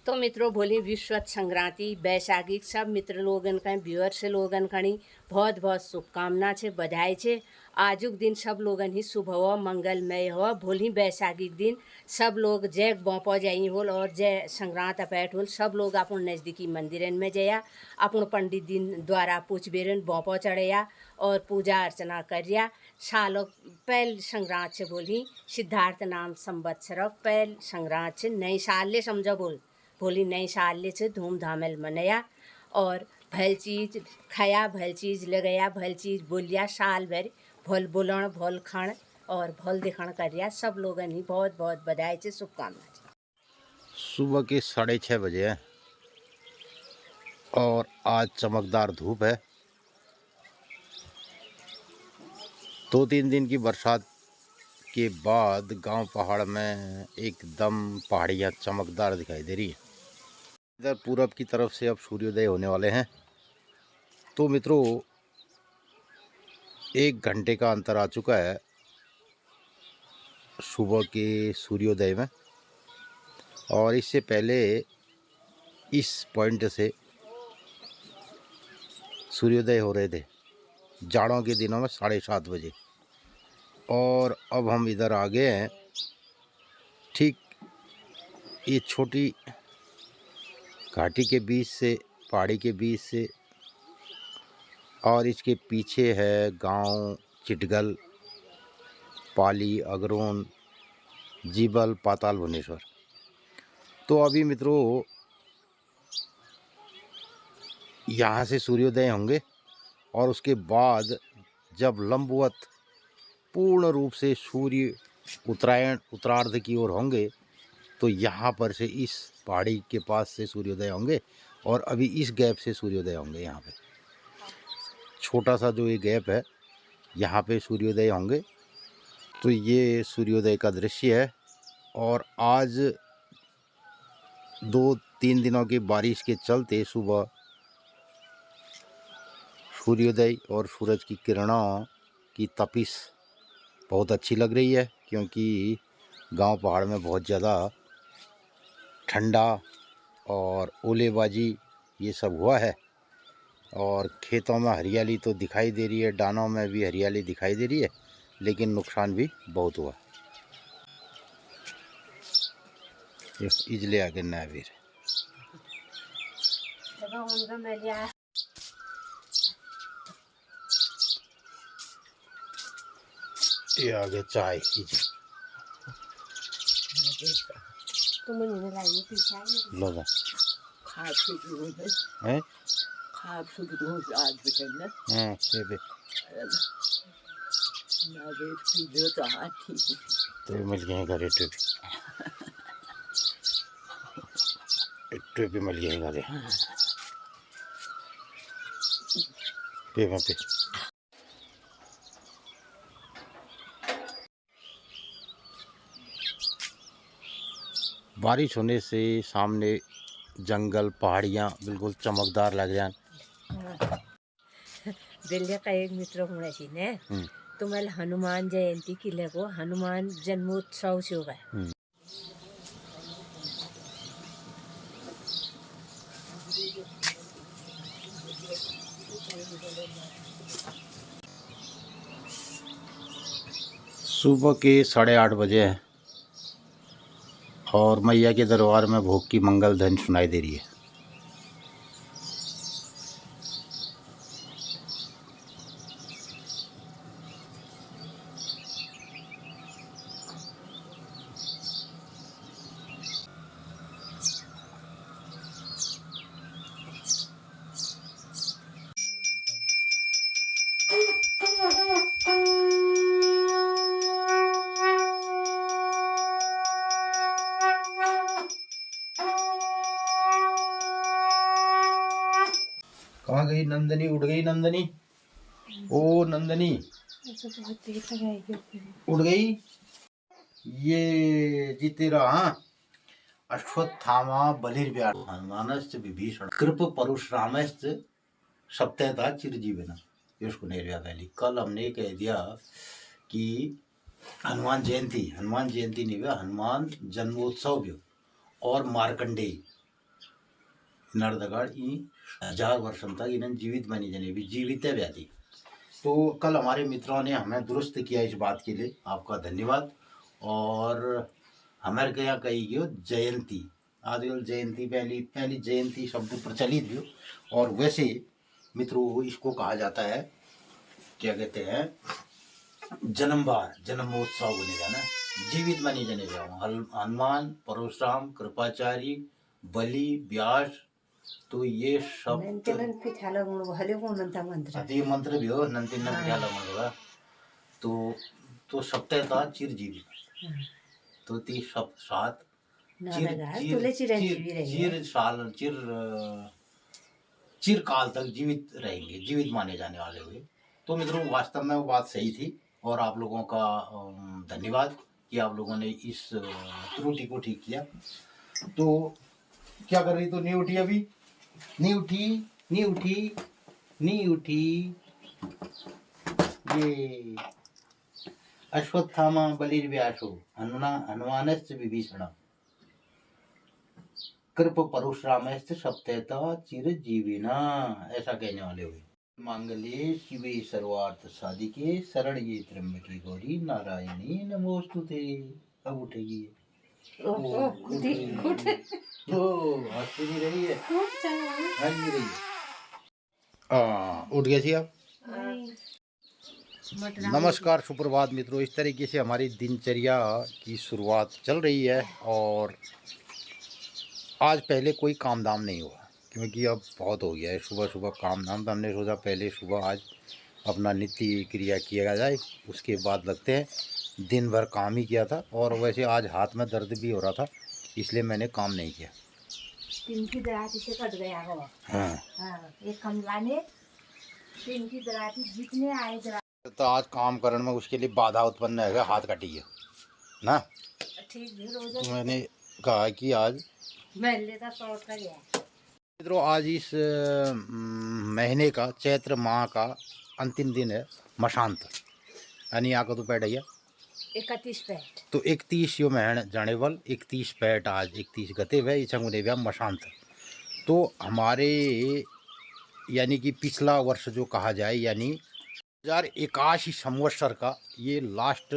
तो मित्रों भोली विश्व संक्रांति बैसाखी सब मित्र लोगन का व्यूअर्स लोगन खणी बहुत बहुत शुभकामना छे, बधाई छे। आजुक दिन सब लोगन ही शुभ हो, मंगलमय हो। भोली बैसाखी के दिन सब लोग जय बौपो जाई होल और जय संक्रांत अपैट होल। सब लोग अपन नज़दीकी मंदिरन में जया, अपन पंडित दिन द्वारा पूछ बेरन बौपो चढ़या और पूजा अर्चना करिया। सालों पहल संक्रांत से बोली सिद्धार्थ नाम संवत्सर पहल संक्रांत से नई साल ले समझो भोली नई साल ले से धूमधामल मनया और भल चीज खाया, भल चीज लगाया, भल चीज बोलिया, साल भर भोल बोलन भोल खाण और भोल दिखण करिया। सब लोगन ही बहुत बहुत बधाई से शुभकामना। सुबह के 6:30 बजे है और आज चमकदार धूप है। 2-3 दिन की बरसात के बाद गांव पहाड़ में एकदम पहाड़ियाँ चमकदार दिखाई दे रही है। इधर पूरब की तरफ से अब सूर्योदय होने वाले हैं। तो मित्रों 1 घंटे का अंतर आ चुका है सुबह के सूर्योदय में, और इससे पहले इस पॉइंट से सूर्योदय हो रहे थे जाड़ों के दिनों में 7:30 बजे, और अब हम इधर आ गए हैं। ठीक ये छोटी घाटी के बीच से, पहाड़ी के बीच से, और इसके पीछे है गांव चिटगल, पाली, अगरोन, जीबल, पाताल भुवनेश्वर। तो अभी मित्रों यहाँ से सूर्योदय होंगे और उसके बाद जब लंबवत पूर्ण रूप से सूर्य उत्तरार्ध की ओर होंगे तो यहाँ पर से इस पहाड़ी के पास से सूर्योदय होंगे, और अभी इस गैप से सूर्योदय होंगे। यहाँ पे छोटा सा जो ये गैप है यहाँ पे सूर्योदय होंगे। तो ये सूर्योदय का दृश्य है। और आज 2-3 दिनों की बारिश के चलते सुबह सूर्योदय और सूरज की किरणों की तपिश बहुत अच्छी लग रही है, क्योंकि गांव पहाड़ में बहुत ज़्यादा ठंडा और ओलेबाजी ये सब हुआ है, और खेतों में हरियाली तो दिखाई दे रही है, डानों में भी हरियाली दिखाई दे रही है, लेकिन नुकसान भी बहुत हुआ। इजले आगे नावीर ये आगे चाय लो जा हैं खाब सुधरू आज बचना हाँ बे नागे पीलो तो हाँ ठीक तो मिल गए घरे टोपी मिल गए घरे पे पे बारिश होने से सामने जंगल पहाड़ियाँ बिल्कुल चमकदार लग रहे हैं। दिल्ली का एक मित्र होना चाहिए तुम्हारे हनुमान जयंती की लगो हनुमान जन्मोत्सव से होगा। सुबह के 8:30 बजे है और मैया के दरबार में भोग की मंगल ध्वनि सुनाई दे रही है। कहाँ गई नंदनी? उड़ गई नंदनी? ओ नंदनी उड़ गई। ये जीतेरा हाँ अश्वत्थामा बलिर्व्याध हनुमानश्च विभीषण कृप परशुरामश्च सप्तधा चिरजीवन। ये उसको निर्व्या वैली। कल हमने कह दिया कि हनुमान जयंती नहीं हुआ, हनुमान जन्मोत्सव भी और मार्कंडेय नरदगढ़ ई 1000 वर्षन तक इन्हें जीवित बनी जने भी जीवित है व्याधि। तो कल हमारे मित्रों ने हमें दुरुस्त किया, इस बात के लिए आपका धन्यवाद। और हमारे के यहाँ कही गयो जयंती, आजकल जयंती पहली पहली जयंती शब्द प्रचलित हो, और वैसे मित्रों इसको कहा जाता है, क्या कहते हैं, जन्मवार जन्मोत्सव बने जाना, जीवित बने जाने जाओ। हनुमान, परशुराम, कृपाचार्य, बलि, व्यास, तो ये सब ये मंत्र भी हो नंतिन मंत्र। तो सप्ताह का चिरजीवी, तो ती सब सात चिर काल तक जीवित रहेंगे, जीवित माने जाने वाले हुए। तो मित्रों वास्तव में वो बात सही थी, और आप लोगों का धन्यवाद कि आप लोगों ने इस त्रुटि को ठीक किया। तो क्या कर रही, तो नहीं उठी, अभी नहीं उठी, नहीं उठी, नहीं उठी। ये अश्वत्थामा बलिर्व्यासो हनुमानश्च विभीषण कृप परशुरामश्च सप्तैता चिरजीविना, ऐसा कहने वाले हुए। मांगल्ये शिवे सर्वार्थ साधिके शरण्ये त्र्यंबके गौरी नारायणी नमोस्तुते। अब उठेगी ये। हंसती नहीं रही है, हंस नहीं रही है। उठ गए थी आप। नमस्कार, सुप्रभात मित्रों। इस तरीके से हमारी दिनचर्या की शुरुआत चल रही है, और आज पहले कोई काम धाम नहीं हुआ, क्योंकि अब बहुत हो गया है सुबह सुबह काम धाम। तो हमने सोचा पहले सुबह आज अपना नित्य क्रिया किया जाए, उसके बाद लगते हैं। दिन भर काम ही किया था, और वैसे आज हाथ में दर्द भी हो रहा था, इसलिए मैंने काम नहीं किया। दिन की दराती से कट गया हो। हाँ, एक कमला ने दिन की दराती जितने आए तो आज काम करने में उसके लिए बाधा उत्पन्न है, हाथ कटी है ना। ठीक भी रोज तो मैंने कहा कि आज मित्रों आज इस महीने का, चैत्र माह का अंतिम दिन है, मशांत, यानी आका तो पैट है 31 पैट। तो 31 यो महीने जानेवल 31 पैट, आज 31 गते हुए इछंगुने व्या मशांत। तो हमारे यानी कि पिछला वर्ष जो कहा जाए, यानी 2081 संवत्सर का ये लास्ट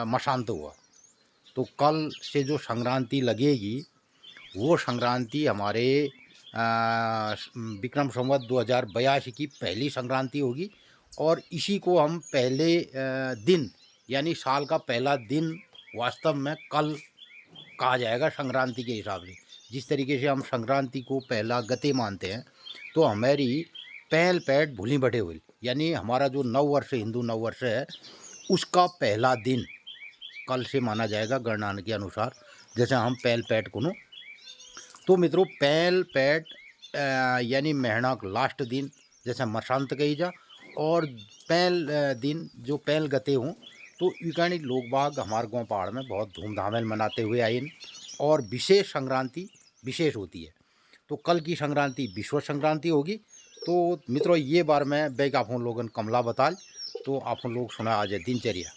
मशांत हुआ। तो कल से जो संक्रांति लगेगी, वो संक्रांति हमारे विक्रम संवत 2082 की पहली संक्रांति होगी, और इसी को हम पहले दिन यानी साल का पहला दिन वास्तव में कल कहा जाएगा संक्रांति के हिसाब से। जिस तरीके से हम संक्रांति को पहला गते मानते हैं, तो हमारी पहल पैट भूली बटे हुई, यानी हमारा जो नववर्ष हिंदू नववर्ष है, उसका पहला दिन कल से माना जाएगा गणना के अनुसार। जैसे हम पहल पैट को नो, तो मित्रों पहल पैट यानी महीना का लास्ट दिन जैसे मशांत कही जा, और पहल दिन जो पहल गते हों, तो इकानी लोग बाग हमारे गाँव पहाड़ में बहुत धूमधाम मनाते हुए आए, और विशेष संक्रांति विशेष होती है। तो कल की संक्रांति विश्व संक्रांति होगी। तो मित्रों ये बार मैं बैग आप लोगों ने कमला बताल, तो आप लोग सुना आज है दिनचर्या।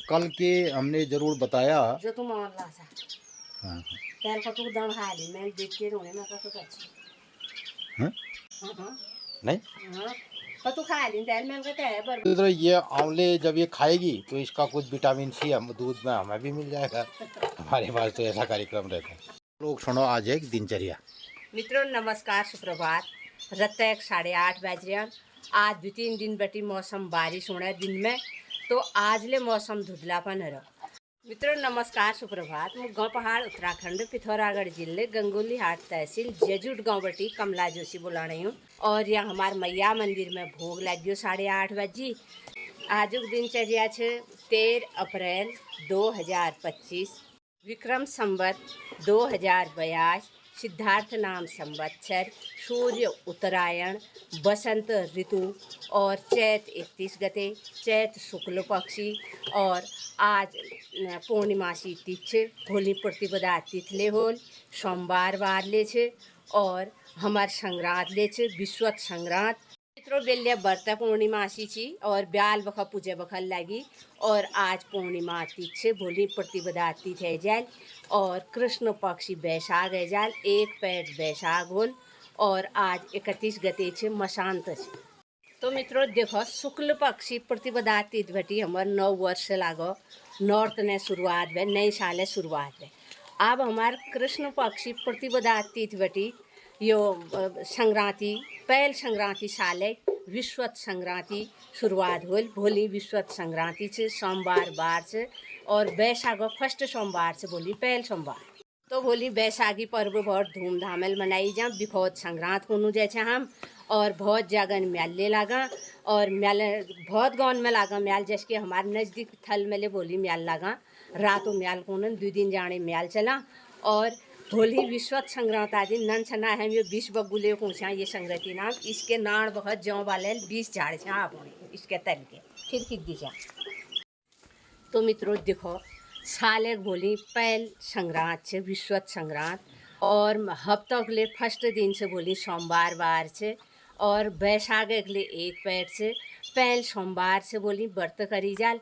कल के हमने जरूर बताया जो तुम ला सा हाँ तेल का तो दम हाली मैं देख के रोने में का तो हाँ नहीं तो खा ली तेल में कहते हैं पर तो ये आंवले जब ये खाएगी तो इसका कुछ विटामिन सी हम दूध में हमें भी मिल जाएगा। हमारे पास तो ऐसा कार्यक्रम रहता है। लोग सुनो आज एक दिनचर्या। मित्रों नमस्कार, सुप्रभात। रत्तक 8:30 बज रहे। आज 2-3 दिन बटी मौसम बारिश होना है दिन में, तो आज ले मौसम धुंधलापन है। मित्रों नमस्कार, सुप्रभात। मैं गाँव पहाड़ उत्तराखंड पिथौरागढ़ जिले गंगोली हाट तहसील जजुट गाँव बटी कमला जोशी बुला रही हूँ, और यहाँ हमारे मैया मंदिर में भोग लग गयो 8:30 बजे। आजुक दिनचर्या छे 13 अप्रैल 2025 विक्रम संवत 2082 सिद्धार्थ नाम संवत्सर, सूर्य उत्तरायण, बसंत ऋतु, और चैत 31 गते, चैत शुक्ल पक्षी, और आज पूर्णिमासी तिथि होली प्रतिपदा तिथले होल, सोमवार वार ले छे, और हमार संग्रांत ले छे विश्वत संग्रांत। मित्रों बेल्य व्रत पूर्णिमासी छी और ब्याल बख पूजे बखल लगी और आज पूर्णिमा तिथि से भोली प्रतिपदा तिथि है जाल और कृष्ण पक्षी बैसाख है जाल एक पैर बैसाख होल और आज 31 गते छे मशांत छे। तो मित्रों देखो शुक्ल पक्षी प्रतिपदा तिथि भटी हमार 9 वर्ष लागो नॉर्थ ने शुरुआत है नई साल शुरुआत है। अब हमार कृष्ण पक्षी प्रतिपदा तिथि भटी यो संक्रांति पहल संक्रांति साले विश्वत संक्रांति शुरुआत होल भोली विश्वत संक्रांति से सोमवार बार से और बैसाख फर्स्ट सोमवार से भोली पहल सोमवार। तो भोली बैसाखी पर्व बहुत धूमधाम मनाई जा बिखौत संक्रांत को जैसे हम और बहुत जगन मेले लागा और मेले बहुत गाँव में लागा म्याल जैसे कि हमारे नज़दीक थल मेले भोली म्याल लागा रातों म्याल को 2 दिन जाने म्याल चला और भोली विश्वत संक्रांत आदि नन छना है ये 20 बगुले को ये संक्रांति नाम इसके नाड़ बहुत जौ वाले 20 झाड़ छा आप इसके तल के फिर किक दीजा। तो मित्रों देखो साले भोली पहल संक्रांत से विश्वत संक्रांत और हफ्तों के लिए फर्स्ट दिन से भोली सोमवार बार से और बैसाख के लिए एक पैर से पहल सोमवार से भोली व्रत करी जाल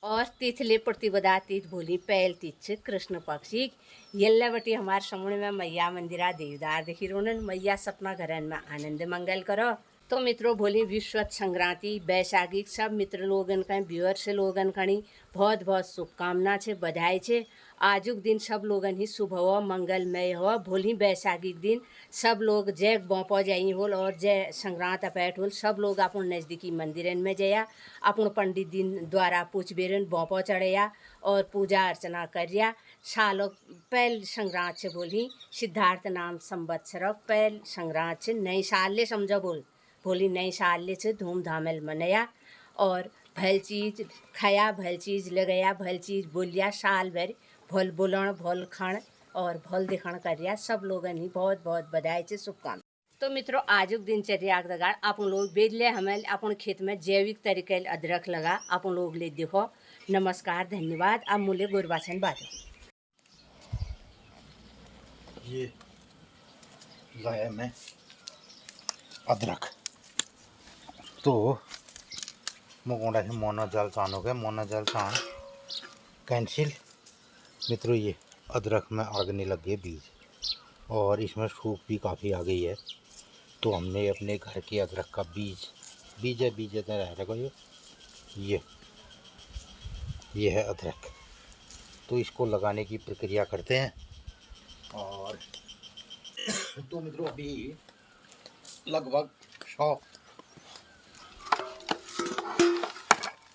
और तिथले प्रतिपदा तिथि भोली पहल तिथि से कृष्ण पक्षी यल्लावटी हमारे समूह में मैया मंदिरा देवदार देखी रोनन मैया सपना घरन में आनंद मंगल करो। तो मित्रों भोली विश्वत संक्रांति बैसाखी सब मित्र लोगन का व्यूअर से लोगन खड़ी बहुत बहुत शुभकामना छे बधाई छे। आजुक दिन सब लोगन ही शुभ हो मंगलमय हो। भोली बैसाखी दिन सब लोग जय बौपो जाई होल और जय संक्रांत अपैट होल सब लोग अपन नज़दीकी मंदिरन में जया अपन पंडित दिन द्वारा पूछ बेरन बौपो चढ़ेया और पूजा अर्चना करिया। सालों पहल संक्रांत से भोली सिद्धार्थ नाम संवत्सर पहल संक्रांत से नई साल ले समझो भोली नई साल से धूमधाम मनाया और भल चीज खाया भल चीज लगाया भल चीज बोलिया साल भर भोल बोलन भोल खान और भोल दिखान करिया सब लोगन ही बहुत बहुत बधाई से शुभकामना। तो मित्रों आजुक दिनचर्या दगाड़ अपन लोग बेदले हमें अपन खेत में जैविक तरीके अदरक लगा अपन लोग ले देखो। नमस्कार धन्यवाद। अब मूल्य गुरबाचन बात ये लाया मैं अदरक तो मुकोंडा से मोना जल चान हो गया मोना जल चान कैंसिल। मित्रों ये अदरक में आग नहीं लग गई बीज और इसमें सूख भी काफ़ी आ गई है तो हमने अपने घर के अदरक का बीज है तो रह रखो ये है अदरक। तो इसको लगाने की प्रक्रिया करते हैं और तो मित्रों अभी लगभग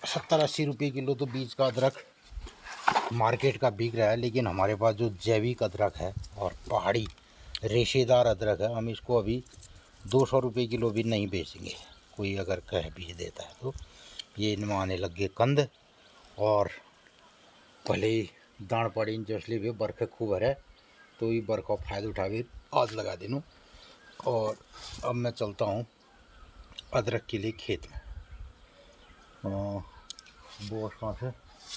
70-80 रुपये किलो तो बीज का अदरक मार्केट का बिक रहा है। लेकिन हमारे पास जो जैविक अदरक है और पहाड़ी रेशेदार अदरक है हम इसको अभी 200 रुपये किलो भी नहीं बेचेंगे। कोई अगर कह बीज देता है तो ये इनमें आने लग गए कंद और पहले ही दाण पड़ी जसली भी बरखे खूब है तो ये बरखा फायदा उठा के आज लगा देनू। और अब मैं चलता हूँ अदरक के लिए खेत में। बोस कहाँ से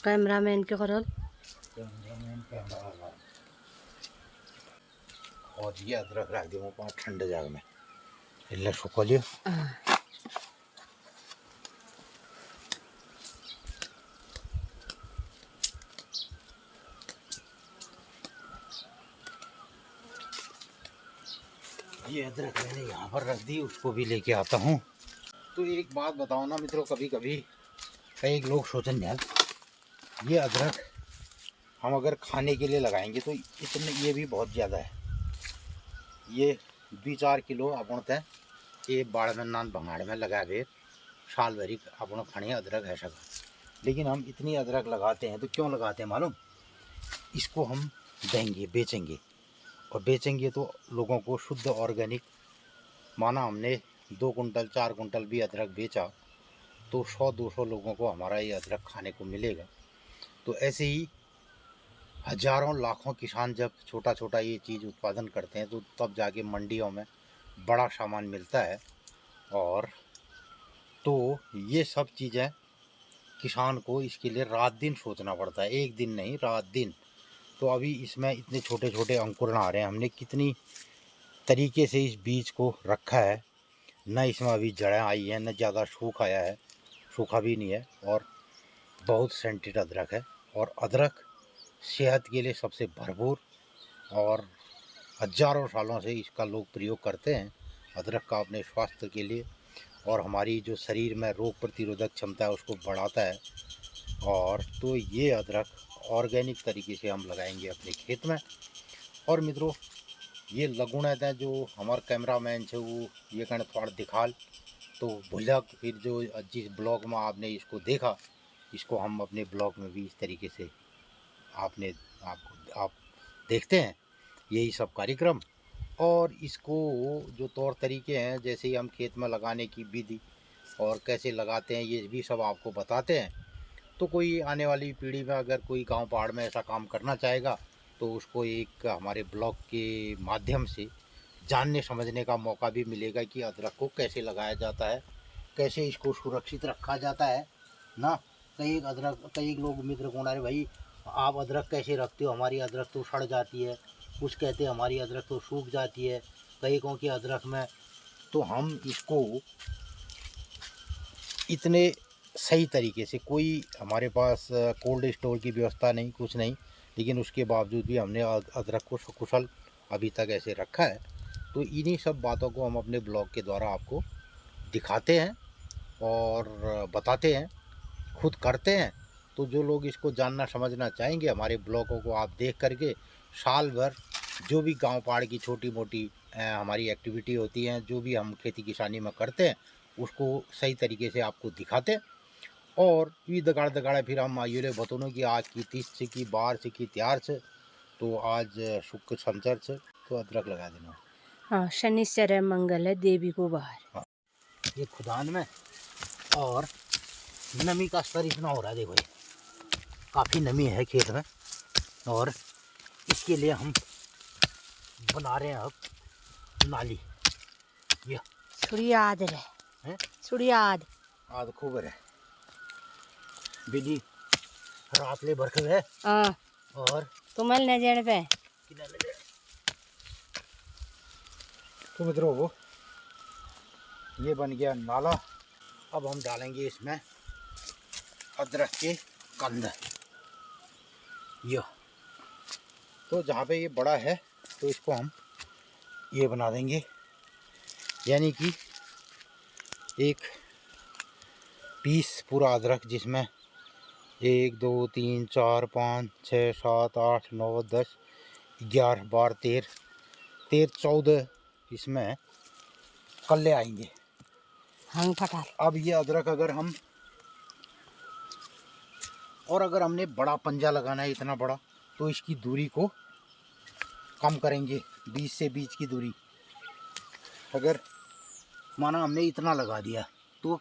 कैमरामैन के करल कैमरा और ये अदरक रख दे पाँच ठंडे जगह में इल्ले सुखो लियो। ये अदरक मैंने यहाँ पर रख दी उसको भी लेके आता हूँ। तो एक बात बताओ ना मित्रों कभी कभी कई लोग सोचन यार ये अदरक हम अगर खाने के लिए लगाएंगे तो इतने ये भी बहुत ज़्यादा है। ये 2-4 किलो अपन तय ये बाड़ में नान भंगाड़ में लगा दे साल भरी अपन खाने अदरक है सका। लेकिन हम इतनी अदरक लगाते हैं तो क्यों लगाते हैं मालूम? इसको हम देंगे बेचेंगे और बेचेंगे तो लोगों को शुद्ध ऑर्गेनिक माना हमने 2 कुंटल 4 कुंटल भी अदरक बेचा तो 100-200 लोगों को हमारा ये अदरक खाने को मिलेगा। तो ऐसे ही हजारों लाखों किसान जब छोटा छोटा ये चीज़ उत्पादन करते हैं तो तब जाके मंडियों में बड़ा सामान मिलता है। और तो ये सब चीज़ें किसान को इसके लिए रात दिन सोचना पड़ता है, एक दिन नहीं रात दिन। तो अभी इसमें इतने छोटे छोटे अंकुरण आ रहे हैं। हमने कितनी तरीके से इस बीज को रखा है न इसमें अभी जड़ें आई हैं, न ज़्यादा सूख आया है, सूखा भी नहीं है, और बहुत सेंटेड अदरक है। और अदरक सेहत के लिए सबसे भरपूर, और हजारों सालों से इसका लोग प्रयोग करते हैं अदरक का अपने स्वास्थ्य के लिए, और हमारी जो शरीर में रोग प्रतिरोधक क्षमता है उसको बढ़ाता है। और तो ये अदरक ऑर्गेनिक तरीके से हम लगाएंगे अपने खेत में। और मित्रों, ये लगुण है जो हमारे कैमरामैन है वो ये कहना थोड़ा दिखाल तो भुलक, फिर जो जिस ब्लॉग में आपने इसको देखा, इसको हम अपने ब्लॉग में भी इस तरीके से आपने आप देखते हैं यही सब कार्यक्रम। और इसको जो तौर तरीके हैं, जैसे ही हम खेत में लगाने की विधि और कैसे लगाते हैं, ये भी सब आपको बताते हैं। तो कोई आने वाली पीढ़ी में अगर कोई गांव पहाड़ में ऐसा काम करना चाहेगा तो उसको एक हमारे ब्लॉग के माध्यम से जानने समझने का मौका भी मिलेगा कि अदरक को कैसे लगाया जाता है, कैसे इसको सुरक्षित रखा जाता है ना। कई लोग मित्र को अरे भाई आप अदरक कैसे रखते हो, हमारी अदरक तो सड़ जाती है, कुछ कहते हैं हमारी अदरक तो सूख जाती है, कई को कि अदरक में। तो हम इसको इतने सही तरीके से, कोई हमारे पास कोल्ड स्टोर की व्यवस्था नहीं, कुछ नहीं, लेकिन उसके बावजूद भी हमने अदरक को सकुशल अभी तक ऐसे रखा है। तो इन्हीं सब बातों को हम अपने ब्लॉग के द्वारा आपको दिखाते हैं और बताते हैं, खुद करते हैं। तो जो लोग इसको जानना समझना चाहेंगे, हमारे ब्लॉगों को आप देख करके साल भर जो भी गांव पहाड़ की छोटी मोटी हमारी एक्टिविटी होती हैं, जो भी हम खेती किसानी में करते हैं, उसको सही तरीके से आपको दिखाते हैं। और ये दगाड़ दगाड़ा फिर हम आइए बतौनों की आज की 30 से की 12 से की तैयार से, तो आज शुक्र शनिचर से तो अदरक लगा देना। हाँ, शनिश्चर है, मंगल है, देवी को बाहर। हाँ, ये खुदान में, और नमी का स्तर इतना हो रहा है, देखो ये काफ़ी नमी है खेत में, और इसके लिए हम बना रहे हैं अब नाली। ये छुड़ी आद है, छुड़ी आद खूब है बिल्ली रात ले बरखे है। हाँ, और तुम्हारे नजर पे तो मित्रों वो ये बन गया नाला। अब हम डालेंगे इसमें अदरक के कंद। ये तो जहाँ पे ये बड़ा है तो इसको हम ये बना देंगे, यानी कि एक पीस पूरा अदरक, जिसमें 1 2 3 4 5 6 7 8 9 10 11 12 13 14 इसमें कल्ले आएंगे। हंग फटार। अब ये अदरक अगर हमने बड़ा पंजा लगाना है इतना बड़ा, तो इसकी दूरी को कम करेंगे, 20 से 20 की दूरी। अगर माना हमने इतना लगा दिया तो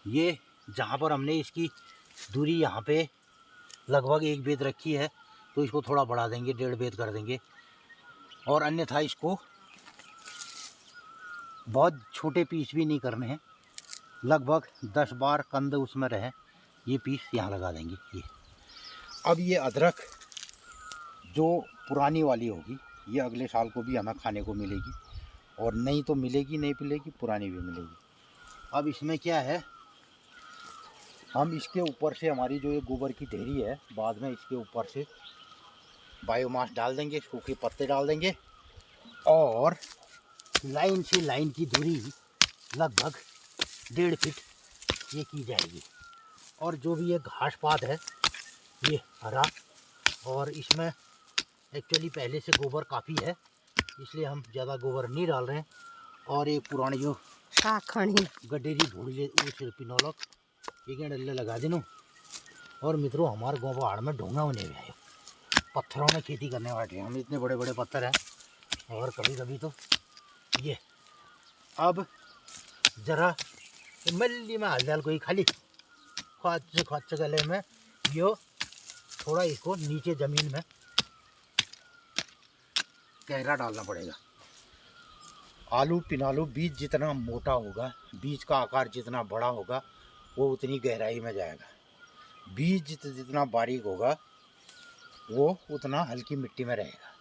ये जहाँ पर हमने इसकी दूरी यहाँ पे लगभग 1 बेद रखी है, तो इसको थोड़ा बढ़ा देंगे, 1.5 बेद कर देंगे। और अन्यथा इसको बहुत छोटे पीस भी नहीं करने हैं, लगभग 10-12 कंद उसमें रहे, ये पीस यहाँ लगा देंगे। ये अब ये अदरक जो पुरानी वाली होगी ये अगले साल को भी हमें खाने को मिलेगी, और नहीं तो मिलेगी, नहीं मिलेगी, पुरानी भी मिलेगी। अब इसमें क्या है, हम इसके ऊपर से हमारी जो ये गोबर की ढेरी है, बाद में इसके ऊपर से बायोमास डाल देंगे, सूखे पत्ते डाल देंगे, और लाइन से लाइन की दूरी लगभग 1.5 फीट ये की जाएगी। और जो भी ये घास पात है ये हरा, और इसमें एक्चुअली पहले से गोबर काफ़ी है, इसलिए हम ज़्यादा गोबर नहीं डाल रहे हैं। और एक पुरानी जो शाखणी गड्ढेरी भूल पिनौलक ये डल्ले लगा देनो। और मित्रों, हमारे गाँव पहाड़ में ढोंगा होने में आए, पत्थरों में खेती करने वाले हम, इतने बड़े बड़े पत्थर हैं। और कभी कभी तो ये अब जरा मल्ली में हल्दाल कोई खाली खच गले में यो थोड़ा इसको नीचे ज़मीन में गहरा डालना पड़ेगा। आलू पिनालू बीज जितना मोटा होगा, बीज का आकार जितना बड़ा होगा, वो उतनी गहराई में जाएगा। बीज जितना बारीक होगा वो उतना हल्की मिट्टी में रहेगा।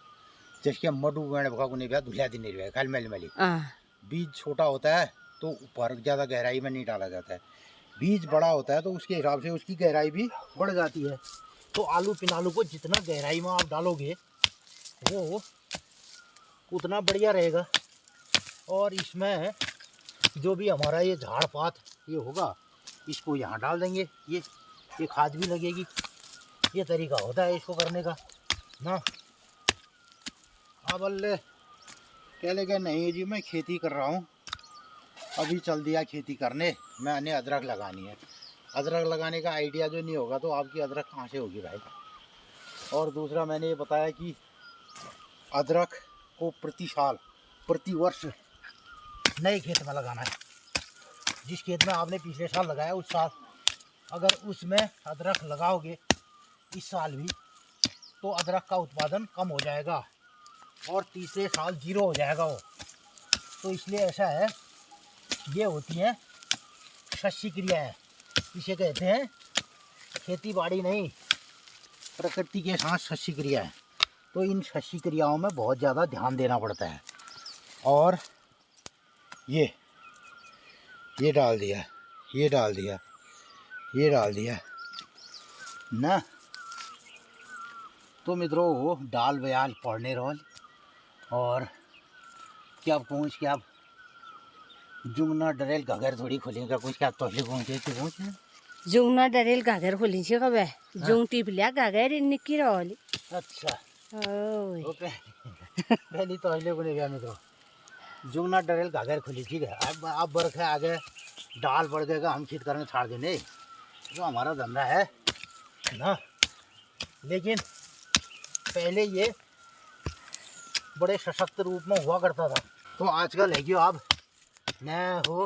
जैसे मडू वेण भगा को नहीं भगा धुलिया दिन नहीं रहेगा, खाली मैली मैली। बीज छोटा होता है तो ऊपर ज़्यादा गहराई में नहीं डाला जाता है। बीज बड़ा होता है तो उसके हिसाब से उसकी गहराई भी बढ़ जाती है। तो आलू पिनालू को जितना गहराई में आप डालोगे वो उतना बढ़िया रहेगा। और इसमें जो भी हमारा ये झाड़ पात ये होगा इसको यहाँ डाल देंगे, ये खाद भी लगेगी। ये तरीका होता है इसको करने का ना। अब अल्ले कह लेगा नहीं जी मैं खेती कर रहा हूँ, अभी चल दिया खेती करने, मैंने अदरक लगानी है। अदरक लगाने का आइडिया जो नहीं होगा तो आपकी अदरक कहाँ से होगी भाई। और दूसरा मैंने ये बताया कि अदरक को प्रति वर्ष नए खेत में लगाना है। जिस खेत में आपने पिछले साल लगाया उस साल अगर उसमें अदरक लगाओगे इस साल भी तो अदरक का उत्पादन कम हो जाएगा और तीसरे साल 0 हो जाएगा वो। तो इसलिए ऐसा है, ये होती है शस्य क्रियाएँ, इसे कहते हैं खेती बाड़ी नहीं, प्रकृति के साथ शस्य क्रियाएँ। तो इन शस्य क्रियाओं में बहुत ज़्यादा ध्यान देना पड़ता है। और ये डाल दिया, ये डाल दिया, ये डाल दिया ना। तो मित्रों डाल बयाल पढ़ने रोल और क्या पहुँच क्या जुमना डरेल घगर थोड़ी खोलेगा कुछ क्या तो पहुँचे जुंगना डरेल घाघर खोली छे कब जुंग टिपलिया घाघर निक्की रहली। अच्छा ओए ओके पहली तो अहिले को गया मित्रों जुमना डरेल घाघर खोली ठीक है। अब बरखे आगे डाल बढ़ गएगा हम खेत करने छाड़ देने जो हमारा धंधा है ना। लेकिन पहले ये बड़े सशक्त रूप में हुआ करता था। तो आजकल है क्यों आप न हो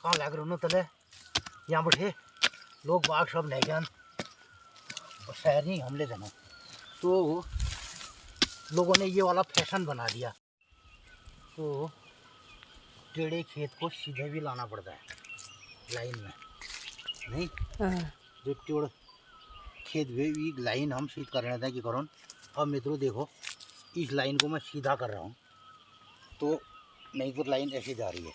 कहाँ लग रहे तले यहाँ बैठे लोग बाग सब नहीं जान शहर नहीं हमले जाना। तो लोगों ने ये वाला फैशन बना दिया। तो टेढ़े खेत को सीधे भी लाना पड़ता है लाइन में नहीं। जो टेढ़ खेत भी लाइन हम सीध कर रहे थे कि करो। अब मित्रों देखो इस लाइन को मैं सीधा कर रहा हूँ तो नहीं तो लाइन ऐसे जा रही है।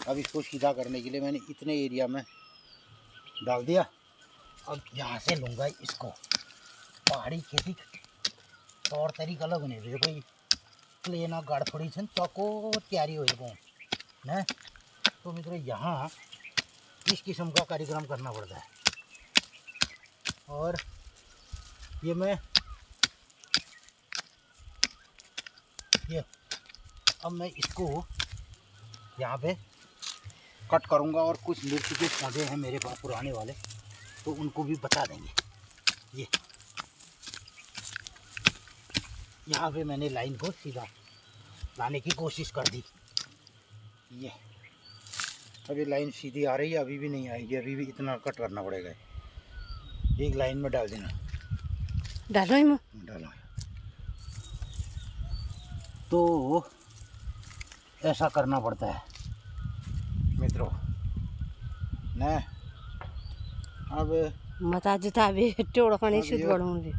अब इसको सीधा करने के लिए मैंने इतने एरिया में डाल दिया। अब यहाँ से लूँगा इसको। पहाड़ी खेती तौर तरीका अलग होने दे कोई प्लेन और गाड़ थोड़ी सी चौको तैयारी हो गई ना। तो मित्रों यहाँ इस किस्म का कार्यक्रम करना पड़ता है। और ये मैं अब मैं इसको यहाँ पे कट करूँगा। और कुछ मिर्च के पौधे हैं मेरे पास पुराने वाले तो उनको भी बचा देंगे। ये यहाँ पे मैंने लाइन को सीधा लाने की कोशिश कर दी। ये अभी लाइन सीधी आ रही है, अभी भी नहीं आएगी, अभी भी इतना कट करना पड़ेगा। एक लाइन में डाल देना। डालो ही डालो। तो ऐसा करना पड़ता है मित्रों न। अब मता जता भी टोड़ खाने शुद्ध बढ़ूं भी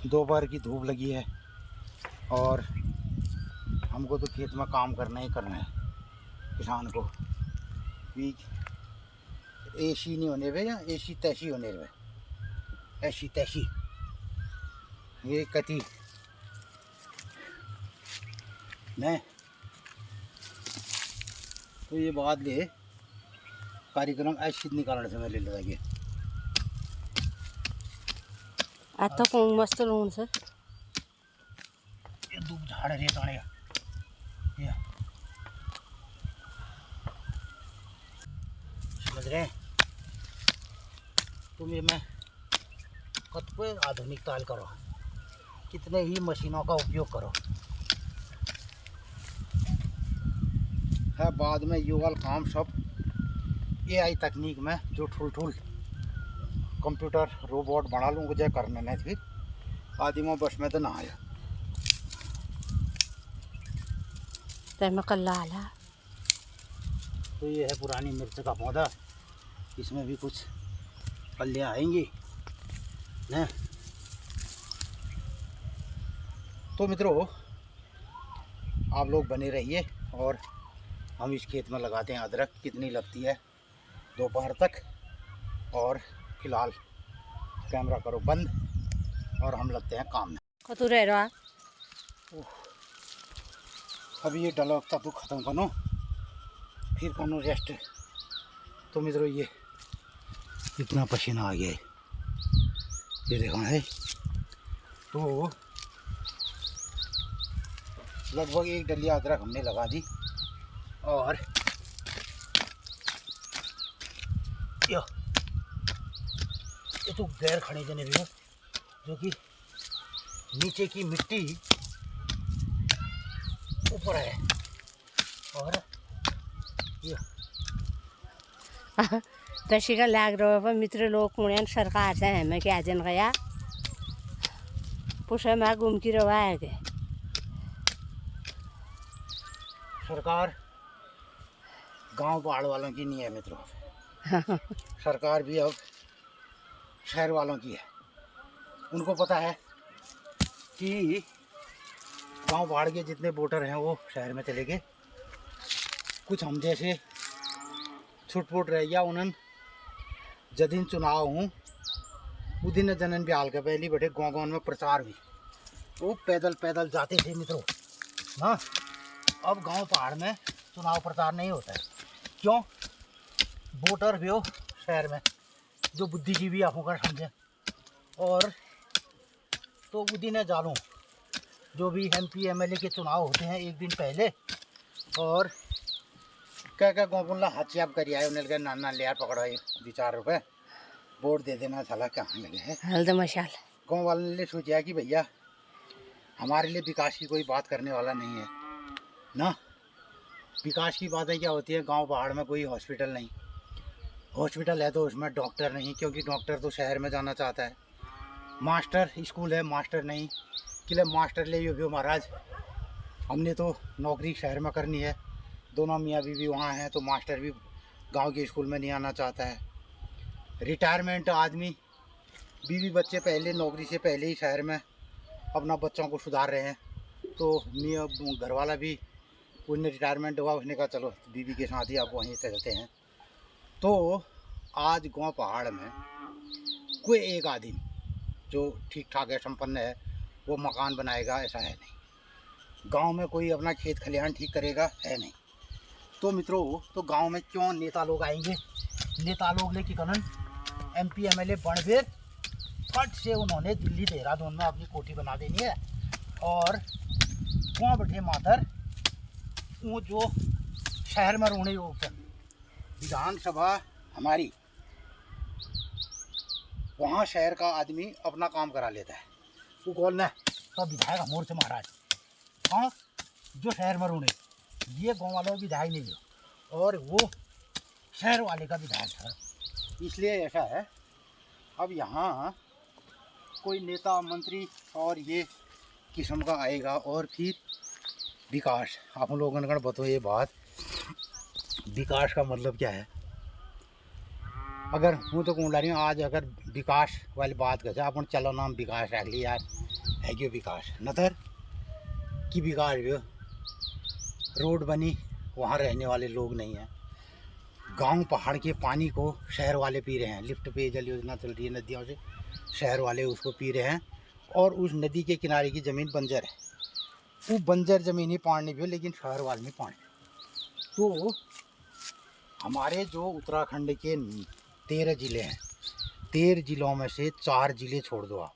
दोपहर की धूप लगी है और हमको तो खेत में काम करना ही करना है। किसान को भी ऐसी नहीं होने पे या ऐसी तैसी होने पे ऐसी तैसी ये कति न। तो ये बात ले कार्यक्रम ऐसी निकालने से मैं ले लेगा। आता कौन मस्त लोन सर ये धूप झाड़ रेत आने ये समझ रहे हैं तुम। ये मैं कत पे आधुनिक ताल करो, कितने ही मशीनों का उपयोग करो है। बाद में ये वाला काम सब AI तकनीक में जो ठुल कंप्यूटर रोबोट बना लूँगा जय करने नहीं फिर आदिमों बस में तो ना आया। तैमें कल्ला आला। तो ये है पुरानी मिर्च का पौधा, इसमें भी कुछ पल्लियाँ आएंगी न। तो मित्रों आप लोग बने रहिए और हम इस खेत में लगाते हैं अदरक। कितनी लगती है दोपहर तक। और फिलहाल कैमरा करो बंद और हम लगते हैं काम में। कतु रह रहा अभी ये डलॉग का तो ख़त्म करो, फिर करो रेस्ट। तो मित्रों ये इतना पसीना आ गया है, ये देखो है। तो लगभग 1 डलिया अदरक हमने लगा दी। और ये तो गैर खनिजन्य भी है, जो कि नीचे की मिट्टी ऊपर है। और ये तशी का लाग रहा है मित्र लोग पुण्यन सरकार से हमें क्या जन गया पुष्प में घूम की रवा है के सरकार गांव पहाड़ वालों की नहीं है मित्रों। सरकार भी अब शहर वालों की है। उनको पता है कि गांव पहाड़ के जितने वोटर हैं वो शहर में चले गए। कुछ हम जैसे छुटपुट रह गया। उन्होंने जदिन चुनाव हूँ उदिन जनन भी हाल के पहली बैठे गाँव गाँव में प्रचार हुई। वो पैदल पैदल जाते थे मित्रों। हाँ, अब गांव पहाड़ में चुनाव प्रचार नहीं होता है। क्यों? वोटर भी हो शहर में जो बुद्धिजीवी आप होकर समझे। और तो उदी ने जानूँ जो भी MP MLA के चुनाव होते हैं एक दिन पहले, और क्या क्या गाँव बोला हाथ करी आए उन्हें नाना ले पकड़ाए 2-4 रुपये वोट दे देना। साला कहाँ लगे है हल्द मशाल। गाँव वाले ने सोचा कि भैया हमारे लिए विकास की कोई बात करने वाला नहीं है ना। विकास की बातें क्या होती है? गांव पहाड़ में कोई हॉस्पिटल नहीं, हॉस्पिटल है तो उसमें डॉक्टर नहीं, क्योंकि डॉक्टर तो शहर में जाना चाहता है। मास्टर स्कूल है, मास्टर नहीं कि मास्टर ले भी महाराज हमने तो नौकरी शहर में करनी है। दोनों मियाँ बीवी वहाँ हैं तो मास्टर भी गांव के स्कूल में नहीं आना चाहता है। रिटायरमेंट आदमी बीवी बच्चे पहले नौकरी से पहले ही शहर में अपना बच्चों को सुधार रहे हैं। तो मियाँ घर वाला भी उन्हें रिटायरमेंट हुआ, उसने कहा चलो बीवी के साथ ही आप वहीं चलते हैं। तो आज गांव पहाड़ में कोई एक आदमी जो ठीक ठाक है, संपन्न है, वो मकान बनाएगा ऐसा है नहीं। गांव में कोई अपना खेत खलिहान ठीक करेगा है नहीं। तो मित्रों तो गांव में क्यों नेता लोग आएंगे? नेता लोग लेके कनन MP MLA बन गए, फट से उन्होंने दिल्ली देहरादून में अपनी कोठी बना देनी है। और वहाँ बैठे मातर वो जो शहर में रोने योग विधानसभा हमारी, वहाँ शहर का आदमी अपना काम करा लेता है। वो कौन है? तो विधायक हमोर से महाराज। हाँ, जो शहर में रोने ये गाँव वालों का विधायक नहीं हो, और वो शहर वाले का विधायक था। इसलिए ऐसा है अब यहाँ कोई नेता मंत्री और ये किस्म का आएगा और फिर विकास। आप लोगों ने बताओ ये बात, विकास का मतलब क्या है? अगर हूँ तो कौन ला रही हूँ आज अगर विकास वाली बात कर अपन चलो नाम विकास रख ली यार, है क्यों विकास नतर कि विकास भी रोड बनी वहाँ रहने वाले लोग नहीं हैं। गांव पहाड़ के पानी को शहर वाले पी रहे हैं। लिफ्ट पेयजल योजना चल रही है नदियों से, शहर वाले उसको पी रहे हैं। और उस नदी के किनारे की ज़मीन बंजर है, वो बंजर ज़मीन ही पानी भी हो, लेकिन शहर वाले में पानी। तो हमारे जो उत्तराखंड के 13 ज़िले हैं, 13 ज़िलों में से 4 ज़िले छोड़ दो आप,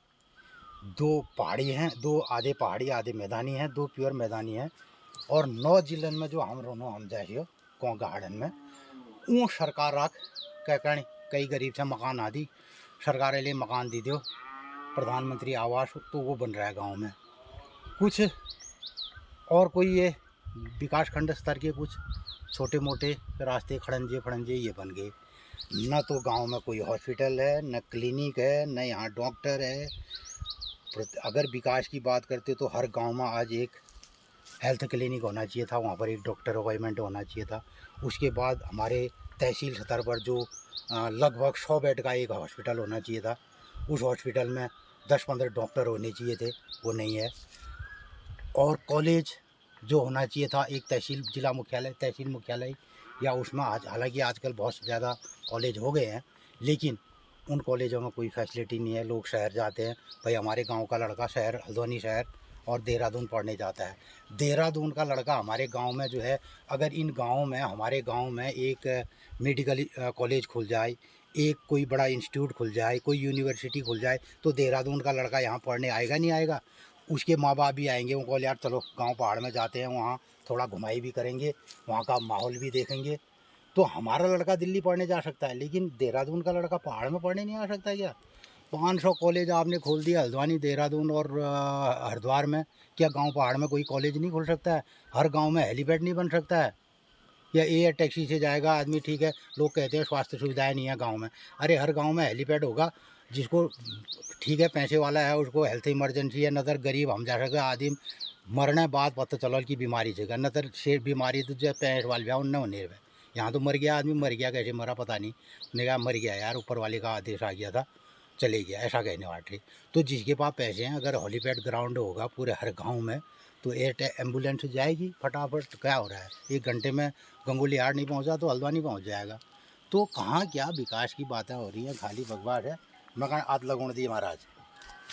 2 पहाड़ी हैं, 2 आधे पहाड़ी आधे मैदानी हैं, 2 प्योर मैदानी हैं। और 9 ज़िलों में जो हम जैसे गाँव गार्डन में वो सरकार राख क्या कई गरीब से मकान आदि सरकार लिए मकान दी दो, प्रधानमंत्री आवास तो वो बन रहा है गांव में। कुछ और कोई ये विकास खंड स्तर के कुछ छोटे मोटे रास्ते खड़ंजे फड़ंजे ये बन गए। न तो गांव में कोई हॉस्पिटल है, न क्लिनिक है, न यहाँ डॉक्टर है। अगर विकास की बात करते तो हर गांव में आज एक हेल्थ क्लिनिक होना चाहिए था, वहाँ पर एक डॉक्टर अपॉइंटमेंट होना चाहिए था। उसके बाद हमारे तहसील स्तर पर जो लगभग 100 बेड का एक हॉस्पिटल होना चाहिए था, उस हॉस्पिटल में 10-15 डॉक्टर होने चाहिए थे, वो नहीं है। और कॉलेज जो होना चाहिए था एक तहसील जिला मुख्यालय तहसील मुख्यालय या उसमें आज हालांकि आजकल बहुत ज़्यादा कॉलेज हो गए हैं, लेकिन उन कॉलेजों में कोई फैसिलिटी नहीं है। लोग शहर जाते हैं, भाई हमारे गांव का लड़का शहर हल्द्वानी शहर और देहरादून पढ़ने जाता है। देहरादून का लड़का हमारे गांव में जो है, अगर इन गाँव में हमारे गांव में एक मेडिकल कॉलेज खुल जाए, एक कोई बड़ा इंस्टीट्यूट खुल जाए, कोई यूनिवर्सिटी खुल जाए, तो देहरादून का लड़का यहाँ पढ़ने आएगा नहीं आएगा? उसके माँ बाप भी आएंगे, उनको यार चलो गांव पहाड़ में जाते हैं, वहाँ थोड़ा घुमाई भी करेंगे, वहाँ का माहौल भी देखेंगे। तो हमारा लड़का दिल्ली पढ़ने जा सकता है, लेकिन देहरादून का लड़का पहाड़ में पढ़ने नहीं आ सकता क्या? 500 कॉलेज आपने खोल दिया हल्द्वानी, देहरादून और हरिद्वार में, क्या गांव पहाड़ में कोई कॉलेज नहीं खुल सकता है? हर गांव में हेलीपैड नहीं बन सकता है? या एयर टैक्सी से जाएगा आदमी, ठीक है, लोग कहते हैं स्वास्थ्य सुविधाएं नहीं है गांव में, अरे हर गांव में हेलीपैड होगा। जिसको ठीक है पैसे वाला है उसको हेल्थ इमरजेंसी है, नज़र गरीब हम जा सके आदमी मरने बाद पता चलल की बीमारी से नज़र से बीमारी तो जो पैंठ वाले भैया उनने होने रहे। यहाँ तो मर गया आदमी, मर गया कैसे मरा पता नहीं, उन्हें कहा मर गया यार, ऊपर वाले का आदेश आ गया था, चले गया, ऐसा कहने वाले। तो जिसके पास पैसे हैं, अगर हेलीपैड ग्राउंड होगा पूरे हर गाँव में, तो एम्बुलेंस जाएगी फटाफट। क्या हो रहा है, 1 घंटे में गंगोली हाट नहीं पहुंचा तो हल्द्वानी पहुंच जाएगा। तो कहाँ क्या विकास की बातें हो रही हैं, खाली बकवास है। मैं कहा आध लगोण दी महाराज,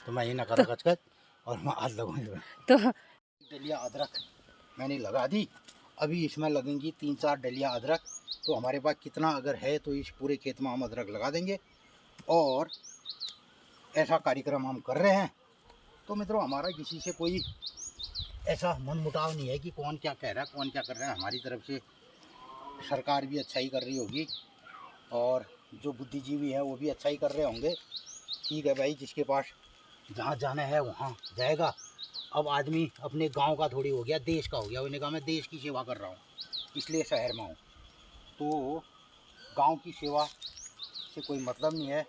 तो मैं ये ना करो कचकच और मैं आध लगोण तो डलिया अदरक मैंने लगा दी, अभी इसमें लगेंगी 3-4 डलिया अदरक। तो हमारे पास कितना अगर है तो इस पूरे खेत में हम अदरक लगा देंगे, और ऐसा कार्यक्रम हम कर रहे हैं। तो मित्रों हमारा किसी से कोई ऐसा मन मुटाव नहीं है कि कौन क्या कह रहा है, कौन क्या कर रहा है। हमारी तरफ से सरकार भी अच्छा ही कर रही होगी, और जो बुद्धिजीवी है वो भी अच्छा ही कर रहे होंगे। ठीक है भाई, जिसके पास जहाँ जाना है वहाँ जाएगा। अब आदमी अपने गांव का थोड़ी हो गया, देश का हो गया। उन्होंने कहा मैं देश की सेवा कर रहा हूँ इसलिए शहर में हूँ, तो गांव की सेवा से कोई मतलब नहीं है,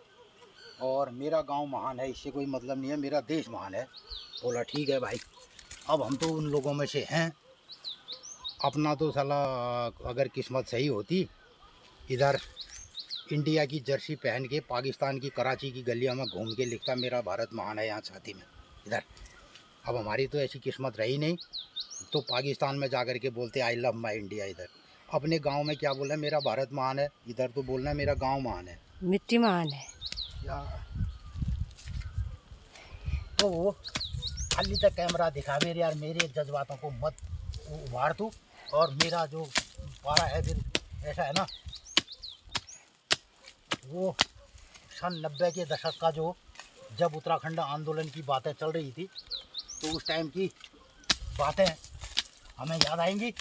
और मेरा गांव महान है इससे कोई मतलब नहीं है, मेरा देश महान है। बोला ठीक है भाई, अब हम तो उन लोगों में से हैं। अपना तो साला अगर किस्मत सही होती, इधर इंडिया की जर्सी पहन के पाकिस्तान की कराची की गलियों में घूम के लिखता मेरा भारत महान है यहाँ छाती में इधर। अब हमारी तो ऐसी किस्मत रही नहीं, तो पाकिस्तान में जा कर के बोलते आई लव माई इंडिया। इधर अपने गांव में क्या बोलना मेरा भारत महान है, इधर तो बोलना मेरा गांव महान है, मिट्टी महान है। तो खाली तक कैमरा दिखा मेरे यार, मेरे जज्बातों को मत उभार तू। और मेरा जो पारा है फिर ऐसा है ना, वो सन 90 के दशक का जो जब उत्तराखंड आंदोलन की बातें चल रही थी, तो उस टाइम की बातें हमें याद आएंगी।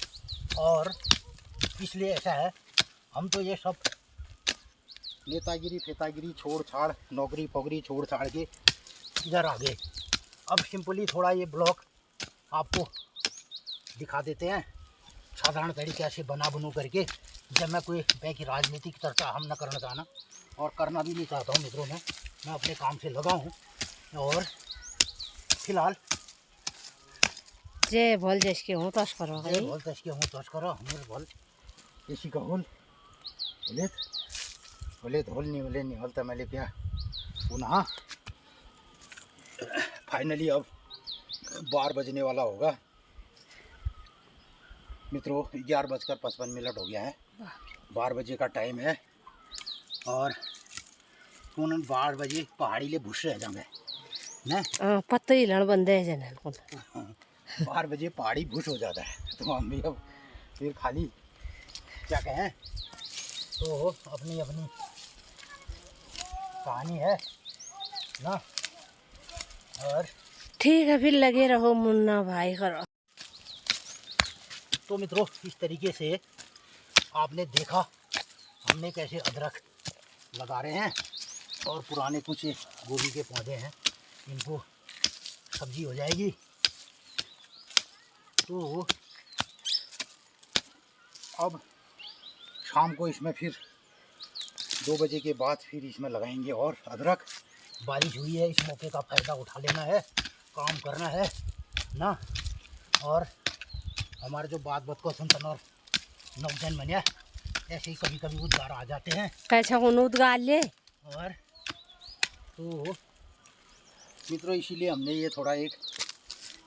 और इसलिए ऐसा है, हम तो ये सब नेतागिरी फेतागिरी छोड़ छाड़, नौकरी फोकरी छोड़ छाड़ के इधर आ गए। अब सिंपली थोड़ा ये ब्लॉग आपको दिखा देते हैं साधारण तरीके से बना बनू करके। जब मैं कोई की राजनीतिक चर्चा हम न करना चाहना, और करना भी नहीं चाहता हूँ मित्रों। मैं अपने काम से लगा हूँ, और फिलहाल जे भोल जैस के हूँ तस करो भाई, बोल तस के हूँ तस करो हमें बोल इसी का होल बोले होल नहीं होलता मैले क्या पुनः फाइनली अब 12 बजने वाला होगा मित्रों। 11:55 हो गया है, 12 बजे का टाइम है। और 12 बजे पहाड़ी ले भूस रह जाएंगे न, पत्ते हिलण बंदे है जनन को 12 बजे पहाड़ी भूस हो जाता है। तो हम भी अब फिर खाली क्या कहें, तो अपनी अपनी कहानी है ना। और ठीक है, फिर लगे रहो मुन्ना भाई करो। तो मित्रों इस तरीके से आपने देखा हमने कैसे अदरक लगा रहे हैं, और पुराने कुछ गोभी के पौधे हैं, इनको सब्जी हो जाएगी। तो अब शाम को इसमें फिर 2 बजे के बाद फिर इसमें लगाएंगे और अदरक। बारिश हुई है, इस मौके का फ़ायदा उठा लेना है, काम करना है ना। और हमारे जो बात को सुनतन और नौजन बनिया ऐसे ही कभी कभी उद्गार आ जाते हैं, कैसा को उद्गार ले। और तो मित्रों इसीलिए हमने ये थोड़ा एक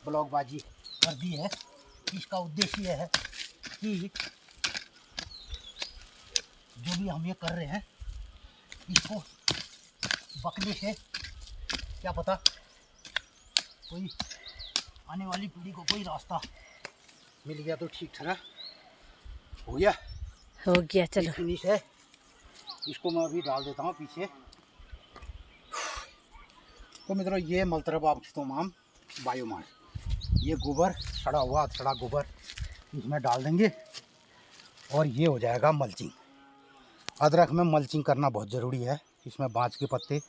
ब्लॉगबाजी कर दी है। इसका उद्देश्य यह है कि जो भी हम ये कर रहे हैं इसको बकने से क्या पता कोई आने वाली पीढ़ी को कोई रास्ता मिल गया तो ठीक था ना। हो गया चलो। फिनिश है। इसको मैं अभी डाल देता हूँ पीछे। तो मित्रों ये मलतरब आप तमाम बायोमास, ये गोबर सड़ा हुआ सड़ा गोबर इसमें डाल देंगे और ये हो जाएगा मल्चिंग। अदरक में मल्चिंग करना बहुत ज़रूरी है। इसमें बाँस के पत्ते,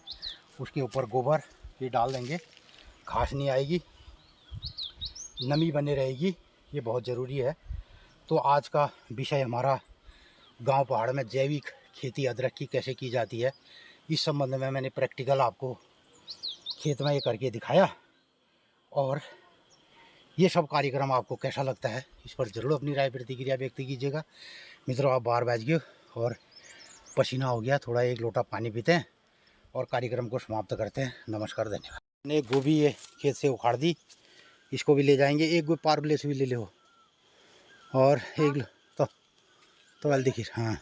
उसके ऊपर गोबर ये डाल देंगे, घास नहीं आएगी, नमी बने रहेगी, ये बहुत ज़रूरी है। तो आज का विषय हमारा गांव पहाड़ में जैविक खेती अदरक की कैसे की जाती है, इस संबंध में मैंने प्रैक्टिकल आपको खेत में ये करके दिखाया। और ये सब कार्यक्रम आपको कैसा लगता है इस पर ज़रूर अपनी राय प्रतिक्रिया व्यक्त कीजिएगा। मित्रों आप 12 बज गए और पसीना हो गया, थोड़ा एक लोटा पानी पीते हैं और कार्यक्रम को समाप्त करते हैं। नमस्कार, धन्यवाद। मैंने एक गोभी ये खेत से उखाड़ दी, इसको भी ले जाएंगे। एक गो पारबलेस भी ले लो और एक तो वाल देखिए। हाँ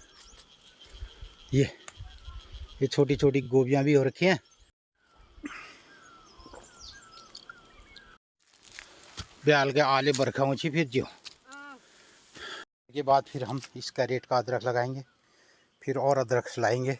ये छोटी छोटी गोभियाँ भी हो रखी हैं। ब्याल के आले बरखा ऊँची फिर जो के बाद फिर हम इस कैरेट का अदरक लगाएंगे, फिर और अदरक लाएंगे।